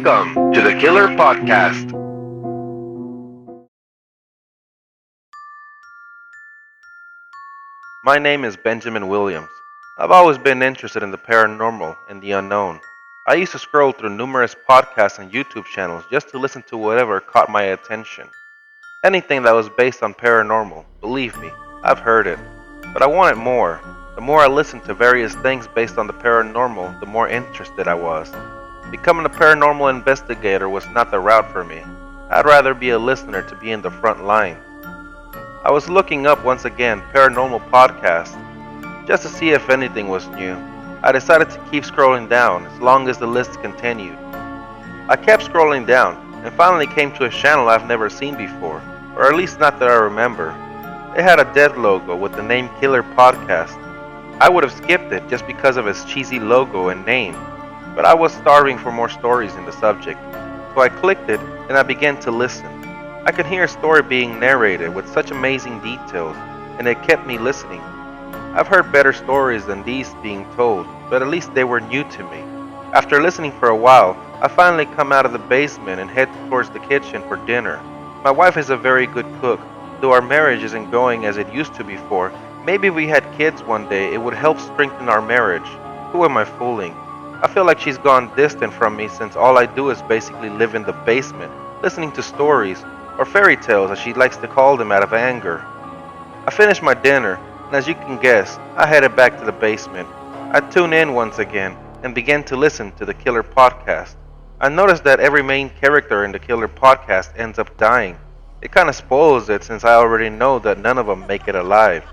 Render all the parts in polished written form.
Welcome to the Killer Podcast. My name is Benjamin Williams. I've always been interested in the paranormal and the unknown. I used to scroll through numerous podcasts and YouTube channels just to listen to whatever caught my attention. Anything that was based on paranormal, believe me, I've heard it. But I wanted more. The more I listened to various things based on the paranormal, the more interested I was. Becoming a paranormal investigator was not the route for me. I'd rather be a listener to be in the front line. I was looking up once again paranormal podcasts just to see if anything was new. I decided to keep scrolling down as long as the list continued. I kept scrolling down and finally came to a channel I've never seen before, or at least not that I remember. It had a dead logo with the name Killer Podcast. I would have skipped it just because of its cheesy logo and name, but I was starving for more stories in the subject, so I clicked it and I began to listen. I could hear a story being narrated with such amazing details, and it kept me listening. I've heard better stories than these being told, but at least they were new to me. After listening for a while, I finally come out of the basement and head towards the kitchen for dinner. My wife is a very good cook. Though our marriage isn't going as it used to before, maybe if we had kids one day it would help strengthen our marriage. Who am I fooling? I feel like she's gone distant from me since all I do is basically live in the basement, listening to stories, or fairy tales as she likes to call them out of anger. I finished my dinner, and as you can guess, I headed back to the basement. I tuned in once again and began to listen to the Killer Podcast. I noticed that every main character in the Killer Podcast ends up dying. It kinda spoils it since I already know that none of them make it alive.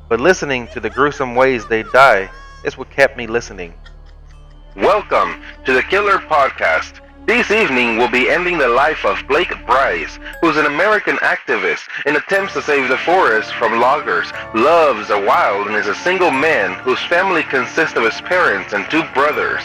But listening to the gruesome ways they die is what kept me listening. Welcome to the Killer Podcast. This evening we'll be ending the life of Blake Bryce, who's an American activist in attempts to save the forest from loggers, loves the wild, and is a single man whose family consists of his parents and two brothers.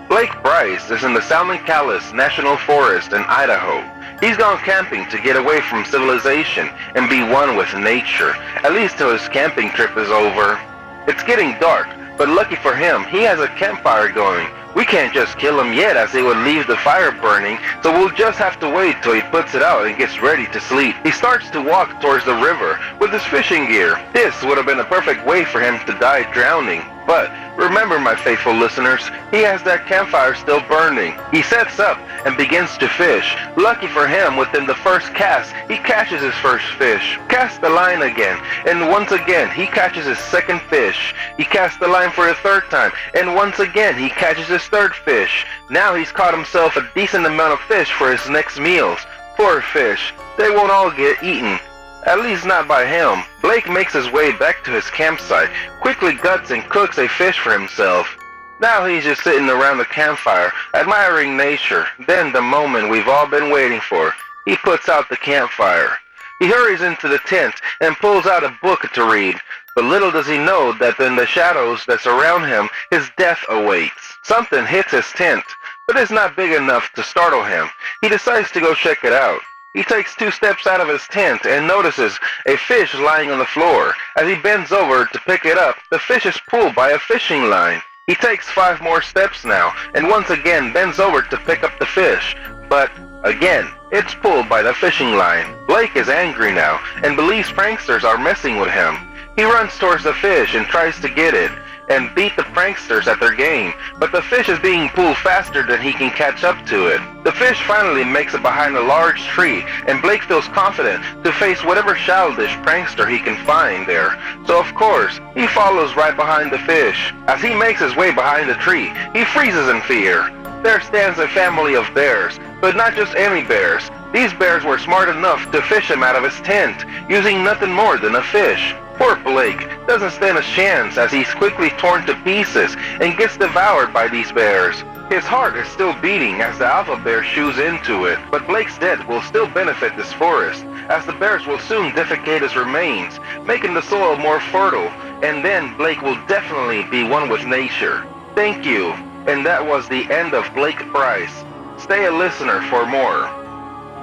Blake Bryce is in the Salmon-Callis National Forest in Idaho. He's gone camping to get away from civilization and be one with nature, at least till his camping trip is over. It's getting dark, but lucky for him, he has a campfire going. We can't just kill him yet as he would leave the fire burning, so we'll just have to wait till he puts it out and gets ready to sleep. He starts to walk towards the river with his fishing gear. This would have been a perfect way for him to die drowning. But remember, my faithful listeners, he has that campfire still burning. He sets up and begins to fish. Lucky for him, within the first cast, he catches his first fish. Casts the line again, and once again, he catches his second fish. He casts the line for the third time, and once again, he catches his third fish. Now he's caught himself a decent amount of fish for his next meals. Poor fish, they won't all get eaten. At least not by him. Blake makes his way back to his campsite, quickly guts and cooks a fish for himself. Now he's just sitting around the campfire, admiring nature. Then the moment we've all been waiting for. He puts out the campfire. He hurries into the tent and pulls out a book to read. But little does he know that in the shadows that surround him, his death awaits. Something hits his tent, but it's not big enough to startle him. He decides to go check it out. He takes 2 steps out of his tent and notices a fish lying on the floor. As he bends over to pick it up, the fish is pulled by a fishing line. He takes 5 more steps now, and once again bends over to pick up the fish. But again, it's pulled by the fishing line. Blake is angry now, and believes pranksters are messing with him. He runs towards the fish and tries to get it, and beat the pranksters at their game, but the fish is being pulled faster than he can catch up to it. The fish finally makes it behind a large tree, and Blake feels confident to face whatever childish prankster he can find there. So of course, he follows right behind the fish. As he makes his way behind the tree, he freezes in fear. There stands a family of bears, but not just any bears. These bears were smart enough to fish him out of his tent, using nothing more than a fish. Poor Blake doesn't stand a chance as he's quickly torn to pieces and gets devoured by these bears. His heart is still beating as the alpha bear shoos into it, but Blake's death will still benefit this forest, as the bears will soon defecate his remains, making the soil more fertile, and then Blake will definitely be one with nature. Thank you, and that was the end of Blake Bryce. Stay a listener for more.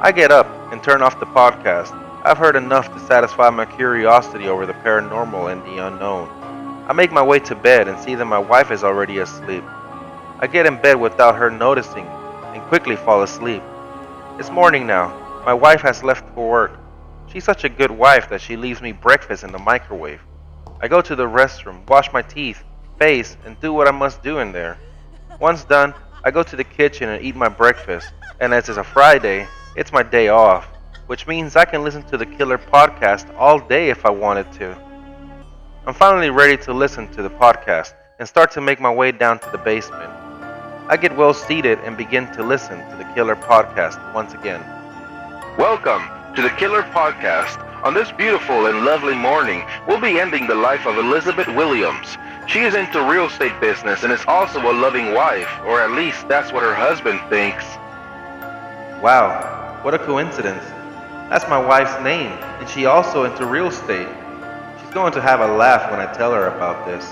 I get up and turn off the podcast. I've heard enough to satisfy my curiosity over the paranormal and the unknown. I make my way to bed and see that my wife is already asleep. I get in bed without her noticing and quickly fall asleep. It's morning now. My wife has left for work. She's such a good wife that she leaves me breakfast in the microwave. I go to the restroom, wash my teeth, face, and do what I must do in there. Once done, I go to the kitchen and eat my breakfast, and as it's a Friday, it's my day off, which means I can listen to the Killer Podcast all day if I wanted to. I'm finally ready to listen to the podcast and start to make my way down to the basement. I get well seated and begin to listen to the Killer Podcast once again. Welcome to the Killer Podcast. On this beautiful and lovely morning, we'll be ending the life of Elizabeth Williams. She is into real estate business and is also a loving wife, or at least that's what her husband thinks. Wow, what a coincidence. That's my wife's name, and she also into real estate. She's going to have a laugh when I tell her about this.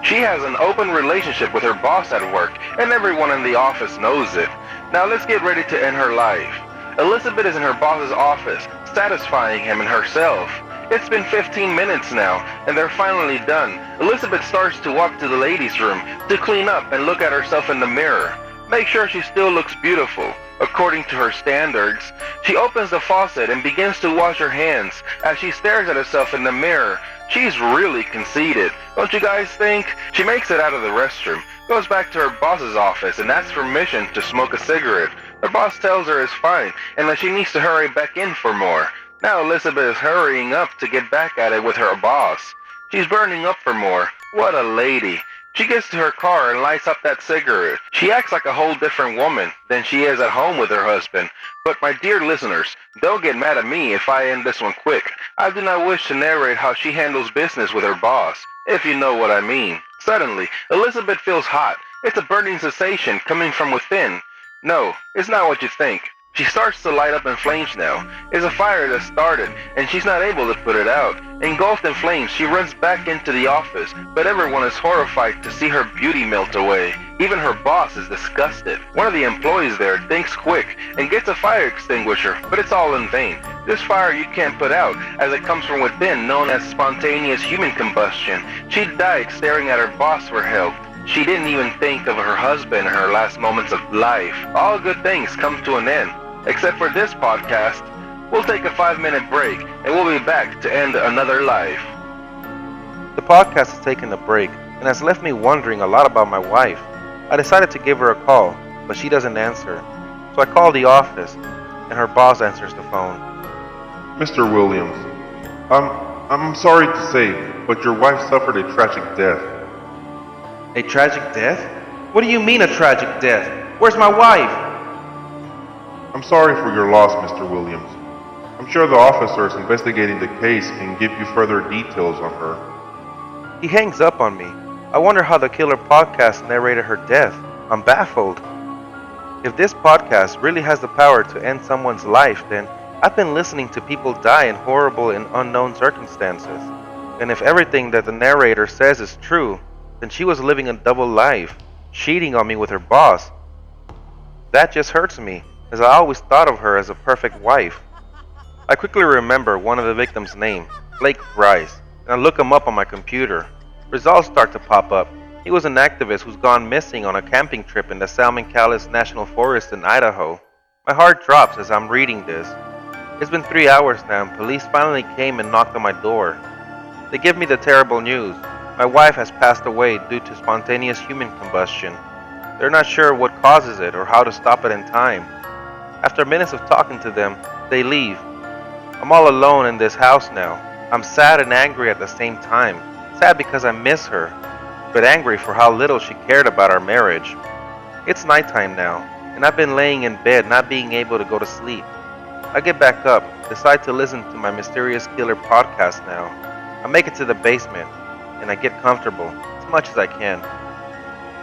She has an open relationship with her boss at work, and everyone in the office knows it. Now let's get ready to end her life. Elizabeth is in her boss's office, satisfying him and herself. It's been 15 minutes now, and they're finally done. Elizabeth starts to walk to the ladies' room to clean up and look at herself in the mirror. Make sure she still looks beautiful, according to her standards. She opens the faucet and begins to wash her hands as she stares at herself in the mirror. She's really conceited, don't you guys think? She makes it out of the restroom, goes back to her boss's office and asks permission to smoke a cigarette. Her boss tells her it's fine and that she needs to hurry back in for more. Now Elizabeth is hurrying up to get back at it with her boss. She's burning up for more. What a lady. She gets to her car and lights up that cigarette. She acts like a whole different woman than she is at home with her husband. But my dear listeners, don't get mad at me if I end this one quick. I do not wish to narrate how she handles business with her boss, if you know what I mean. Suddenly, Elizabeth feels hot. It's a burning sensation coming from within. No, it's not what you think. She starts to light up in flames now. It's a fire that started, and she's not able to put it out. Engulfed in flames, she runs back into the office, but everyone is horrified to see her beauty melt away. Even her boss is disgusted. One of the employees there thinks quick and gets a fire extinguisher, but it's all in vain. This fire you can't put out, as it comes from within, known as spontaneous human combustion. She died staring at her boss for help. She didn't even think of her husband in her last moments of life. All good things come to an end. Except for this podcast. We'll take a 5-minute break and we'll be back to end another life. The podcast has taken a break and has left me wondering a lot about my wife. I decided to give her a call, but she doesn't answer. So I call the office and her boss answers the phone. Mr. Williams, I'm sorry to say, but your wife suffered a tragic death. A tragic death? What do you mean a tragic death? Where's my wife? I'm sorry for your loss, Mr. Williams. I'm sure the officers investigating the case can give you further details on her. He hangs up on me. I wonder how the Killer Podcast narrated her death. I'm baffled. If this podcast really has the power to end someone's life, then I've been listening to people die in horrible and unknown circumstances. And if everything that the narrator says is true, then she was living a double life, cheating on me with her boss. That just hurts me, as I always thought of her as a perfect wife. I quickly remember one of the victims' name, Blake Bryce, and I look him up on my computer. Results start to pop up. He was an activist who's gone missing on a camping trip in the Salmon Callis National Forest in Idaho. My heart drops as I'm reading this. It's been 3 hours now and police finally came and knocked on my door. They give me the terrible news. My wife has passed away due to spontaneous human combustion. They're not sure what causes it or how to stop it in time. After minutes of talking to them, they leave. I'm all alone in this house now. I'm sad and angry at the same time. Sad because I miss her, but angry for how little she cared about our marriage. It's nighttime now, and I've been laying in bed not being able to go to sleep. I get back up, decide to listen to my Mysterious Killer podcast now. I make it to the basement, and I get comfortable, as much as I can.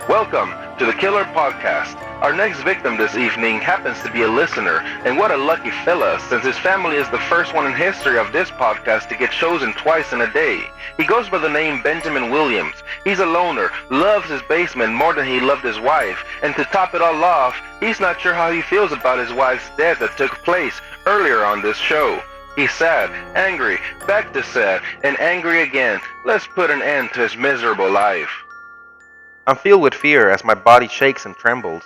Welcome to the Killer Podcast. Our next victim this evening happens to be a listener, and what a lucky fella, since his family is the first one in history of this podcast to get chosen twice in a day. He goes by the name Benjamin Williams. He's a loner, loves his basement more than he loved his wife, and to top it all off, he's not sure how he feels about his wife's death that took place earlier on this show. He's sad, angry, back to sad, and angry again. Let's put an end to his miserable life. I'm filled with fear as my body shakes and trembles.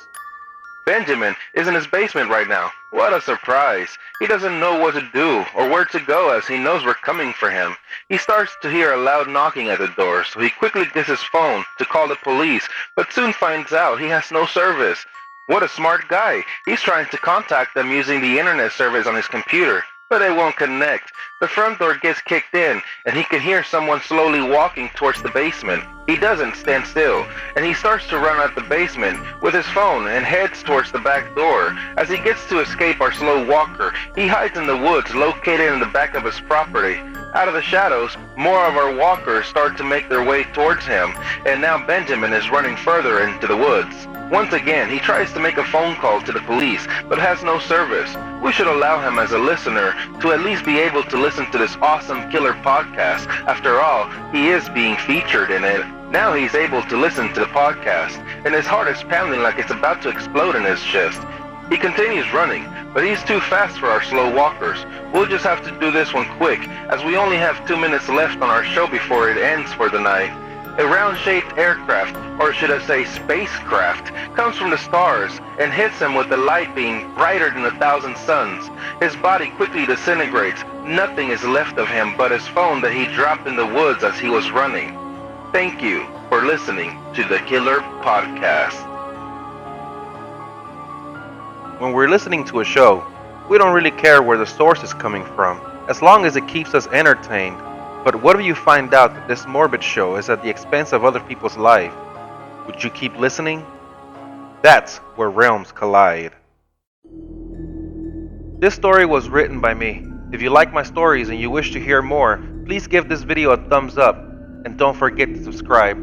Benjamin is in his basement right now. What a surprise. He doesn't know what to do or where to go as he knows we're coming for him. He starts to hear a loud knocking at the door, so he quickly gets his phone to call the police, but soon finds out he has no service. What a smart guy. He's trying to contact them using the internet service on his computer, but it won't connect. The front door gets kicked in, and he can hear someone slowly walking towards the basement. He doesn't stand still, and he starts to run out the basement with his phone and heads towards the back door. As he gets to escape our slow walker, he hides in the woods located in the back of his property. Out of the shadows, more of our walkers start to make their way towards him, and now Benjamin is running further into the woods. Once again, he tries to make a phone call to the police, but has no service. We should allow him as a listener to at least be able to listen to this awesome killer podcast. After all, he is being featured in it. Now he's able to listen to the podcast, and his heart is pounding like it's about to explode in his chest. He continues running, but he's too fast for our slow walkers. We'll just have to do this one quick, as we only have 2 minutes left on our show before it ends for the night. A round-shaped aircraft, or should I say spacecraft, comes from the stars and hits him with a light beam brighter than 1,000 suns. His body quickly disintegrates. Nothing is left of him but his phone that he dropped in the woods as he was running. Thank you for listening to the Killer Podcast. When we're listening to a show, we don't really care where the source is coming from, as long as it keeps us entertained. But what if you find out that this morbid show is at the expense of other people's life? Would you keep listening? That's where realms collide. This story was written by me. If you like my stories and you wish to hear more, please give this video a thumbs up and don't forget to subscribe.